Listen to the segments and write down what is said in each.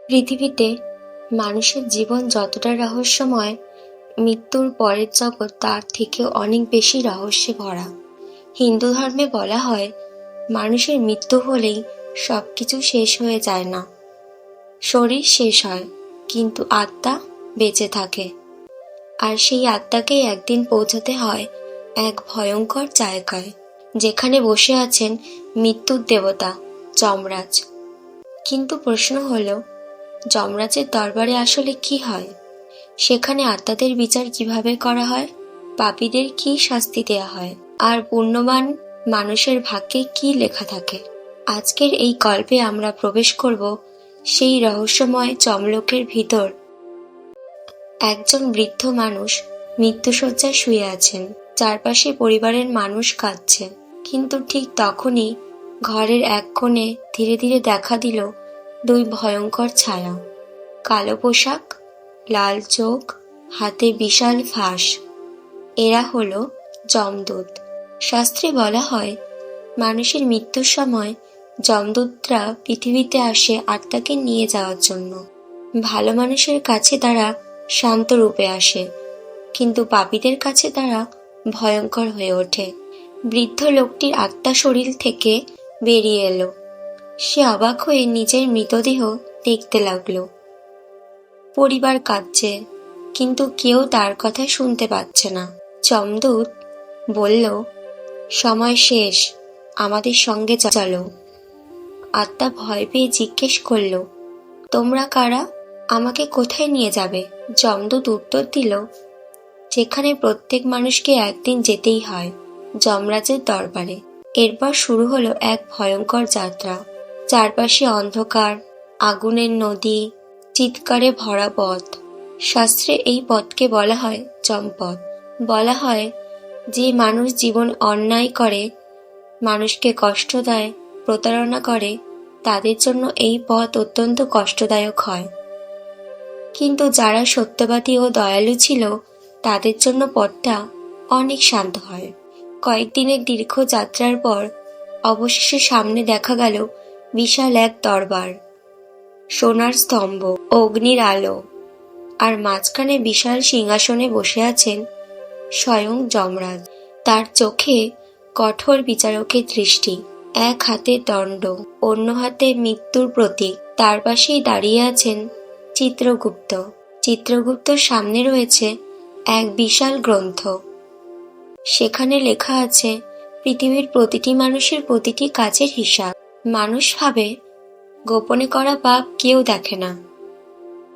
পৃথিবীতে মানুষের জীবন যতটা রহস্যময়, মৃত্যুর পরের জগৎ তার থেকেও অনেক বেশি রহস্যে ভরা। হিন্দু ধর্মে বলা হয়, মানুষের মৃত্যু হলেই সবকিছু শেষ হয়ে যায় না। শরীর শেষ হয়, কিন্তু আত্মা বেঁচে থাকে। আর সেই আত্মাকেই একদিন পৌঁছাতে হয় এক ভয়ঙ্কর জায়গায়, যেখানে বসে আছেন মৃত্যুর দেবতা যমরাজ। কিন্তু প্রশ্ন হলো, যমরাজের দরবারে আসলে কি হয়? সেখানে আত্মাদের বিচার কিভাবে করা হয়? পাপীদের কি শাস্তি দেয়া হয়? আর পুণ্যবান মানুষের ভাগ্যে কি লেখা থাকে? আজকের এই গল্পে আমরা প্রবেশ করব সেই রহস্যময় যমলোকের ভিতর। একজন বৃদ্ধ মানুষ মৃত্যুশয্যায় শুয়ে আছেন, চারপাশে পরিবারের মানুষ কাঁদছে। কিন্তু ঠিক তখনই ঘরের এক কোণে ধীরে ধীরে দেখা দিল দুই ভয়ঙ্কর ছায়া। কালো পোশাক, লাল চোখ, হাতে বিশাল ফাঁস। এরা হলো যমদূত। শাস্ত্রে বলা হয়, মানুষের মৃত্যুর সময় যমদূতরা পৃথিবীতে আসে আত্মাকে নিয়ে যাওয়ার জন্য। ভালো মানুষের কাছে তারা শান্ত রূপে আসে, কিন্তু পাপীদের কাছে তারা ভয়ঙ্কর হয়ে ওঠে। বৃদ্ধ লোকটির আত্মা শরীর থেকে বেরিয়ে এলো। সে অবাক হয়ে নিজের মৃতদেহ দেখতে লাগলো। পরিবার কাঁদছে, কিন্তু কেউ তার কথা শুনতে পাচ্ছে না। যমদূত বলল, সময় শেষ, আমাদের সঙ্গে চলো। আত্মা ভয় পেয়ে জিজ্ঞেস করলো, তোমরা কারা? আমাকে কোথায় নিয়ে যাবে? যমদূত উত্তর দিল, যেখানে প্রত্যেক মানুষকে একদিন যেতেই হয়, যমরাজের দরবারে। এরপর শুরু হলো এক ভয়ঙ্কর যাত্রা। চারপাশে অন্ধকার, আগুনের নদী, চিৎকারে ভরা পথ। শাস্ত্রে এই পথকে বলা হয় যমপথ। বলা হয়, যে মানুষ জীবন অন্যায় করে, মানুষকে কষ্ট দেয়, প্রতারণা করে, তাদের জন্য এই পথ অত্যন্ত কষ্টদায়ক হয়। কিন্তু যারা সত্যবাদী ও দয়ালু ছিল, তাদের জন্য পথটা অনেক শান্ত হয়। কয়েকদিনের দীর্ঘ যাত্রার পর অবশেষে সামনে দেখা গেল বিশাল এক দরবার। সোনার স্তম্ভ, অগ্নির আলো, আর মাঝখানে বিশাল সিংহাসনে বসে আছেন স্বয়ং যমরাজ। তার চোখে কঠোর বিচারকের দৃষ্টি, এক হাতে দণ্ড, অন্য হাতে মৃত্যুর প্রতীক। তার পাশেই দাঁড়িয়ে আছেন চিত্রগুপ্ত। চিত্রগুপ্তর সামনে রয়েছে এক বিশাল গ্রন্থ। সেখানে লেখা আছে পৃথিবীর প্রতিটি মানুষের প্রতিটি কাজের হিসাব। মানুষ ভাবে গোপনে করা পাপ কেউ দেখে না,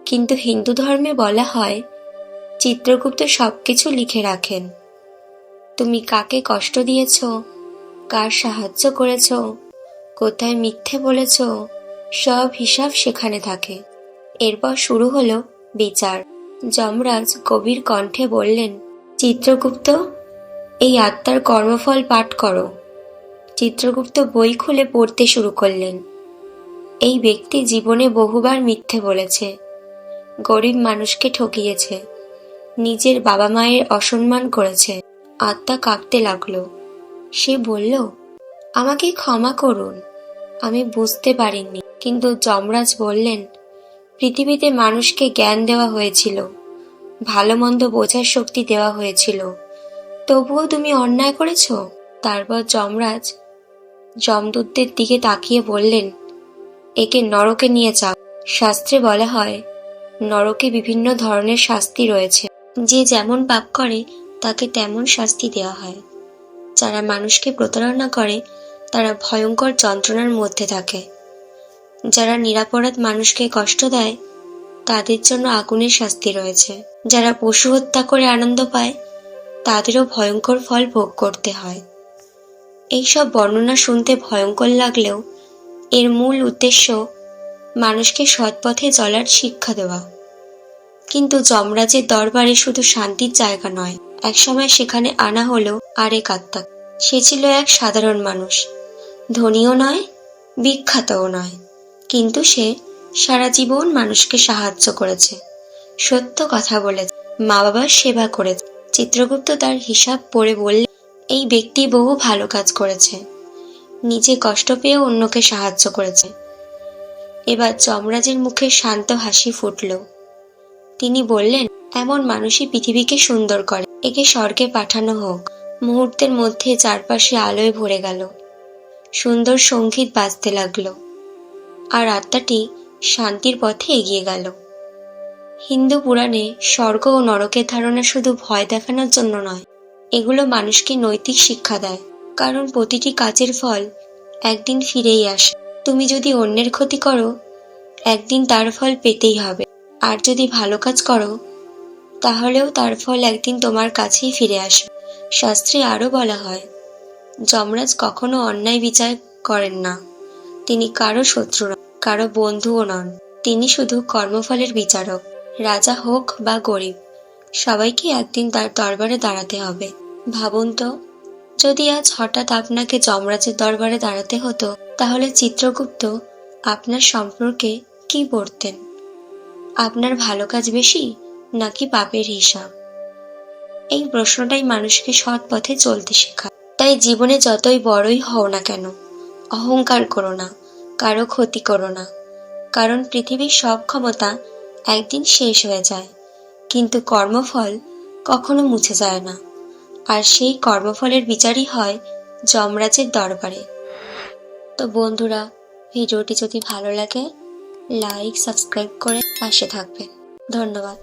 কিন্তু হিন্দু ধর্মে বলা হয়, চিত্রগুপ্ত সবকিছু লিখে রাখেন। তুমি কাকে কষ্ট দিয়েছ, কার সাহায্য করেছ, কোথায় মিথ্যে বলেছ, সব হিসাব সেখানে থাকে। এরপর শুরু হলো বিচার। যমরাজ গভীর কণ্ঠে বললেন, চিত্রগুপ্ত, এই আত্মার কর্মফল পাঠ করো। চিত্রগুপ্ত বই খুলে পড়তে শুরু করলেন। এই ব্যক্তি জীবনে বহুবার মিথ্যে বলেছে, গরিব মানুষকে ঠকিয়েছে, নিজের বাবা মায়ের অসম্মান করেছে। আত্মা কাঁপতে লাগলো। সে বলল, আমাকে ক্ষমা করুন, আমি বুঝতে পারিনি। কিন্তু যমরাজ বললেন, পৃথিবীতে মানুষকে জ্ঞান দেওয়া হয়েছিল, ভালো মন্দ বোঝার শক্তি দেওয়া হয়েছিল, তবুও তুমি অন্যায় করেছ। তারপর যমরাজ যমদূতদের দিকে তাকিয়ে বললেন, একে নরকে নিয়ে যাও। শাস্ত্রে বলা হয়, নরকে বিভিন্ন ধরনের শাস্তি রয়েছে। যে যেমন পাপ করে তাকে তেমন শাস্তি দেওয়া হয়। যারা মানুষকে প্রতারণা করে তারা ভয়ঙ্কর যন্ত্রণার মধ্যে থাকে। যারা নিরপরাধ মানুষকে কষ্ট দেয় তাদের জন্য আগুনের শাস্তি রয়েছে। যারা পশু হত্যা করে আনন্দ পায় তাদেরও ভয়ঙ্কর ফল ভোগ করতে হয়। এইসব বর্ণনা শুনতে ভয়ঙ্কর লাগলেও এর মূল উদ্দেশ্য মানুষকে সৎপথে চলার শিক্ষা দেওয়া। কিন্তু যমরাজের দরবারে শুধু শান্তির জায়গা নয়, একসময় সেখানে আনা হলো আরেক আত্মা। সে ছিল এক সাধারণ মানুষ, ধনীও নয়, বিখ্যাতও নয়, কিন্তু সে সারা জীবন মানুষকে সাহায্য করেছে, সত্য কথা বলেছে, মা বাবার সেবা করেছে। চিত্রগুপ্ত তার হিসাব পড়ে বললে, এই ব্যক্তি বহু ভালো কাজ করেছে, নিজে কষ্ট পেয়েও অন্যকে সাহায্য করেছে, এবার যমরাজের মুখে শান্ত হাসি ফুটল। তিনি বললেন, এমন মানুষই পৃথিবীকে সুন্দর করে, একে স্বর্গে পাঠানো হোক। মুহূর্তের মধ্যে চারপাশে আলোয় ভরে গেল, সুন্দর সঙ্গীত বাজতে লাগলো, আর আত্মাটি শান্তির পথে এগিয়ে গেল। হিন্দু পুরাণে স্বর্গ ও নরকের ধারণা শুধু ভয় দেখানোর জন্য নয়, এগুলো মানুষকে নৈতিক শিক্ষা দেয়। কারণ প্রতিটি কাজের ফল একদিন ফিরেই আসে। তুমি যদি অন্যের ক্ষতি করো, একদিন তার ফল পেতেই হবে। আর যদি ভালো কাজ করো, তাহলেও তার ফল একদিন তোমার কাছেই ফিরে আসবে। শাস্ত্রে আরও বলা হয়, যমরাজ কখনো অন্যায় বিচার করেন না। তিনি কারো শত্রু নন, কারো বন্ধুও নন। তিনি শুধু কর্মফলের বিচারক। রাজা হোক বা গরিব, সবাইকে একদিন তার দরবারে দাঁড়াতে হবে। ভাবুন তো, যদি আজ হঠাৎ আপনাকে যমরাজের দরবারে দাঁড়াতে হতো, তাহলে চিত্রগুপ্ত আপনার সম্পর্কে কি বলতেন? আপনার ভালো কাজ বেশি নাকি পাপের হিসাব? এই প্রশ্নটাই মানুষকে সৎ পথে চলতে শেখায়। তাই জীবনে যতই বড়ই হও না কেন, অহংকার করো না, কারো ক্ষতি করো না। কারণ পৃথিবীর সব ক্ষমতা একদিন শেষ হয়ে যায়, কিন্তু কর্মফল কখনো মুছে যায় না। আর সেই কর্মফলের বিচারই হয় যমরাজের দরবারে। তো বন্ধুরা, ভিডিওটি যদি ভালো লাগে, লাইক সাবস্ক্রাইব করে পাশে থাকবেন। ধন্যবাদ।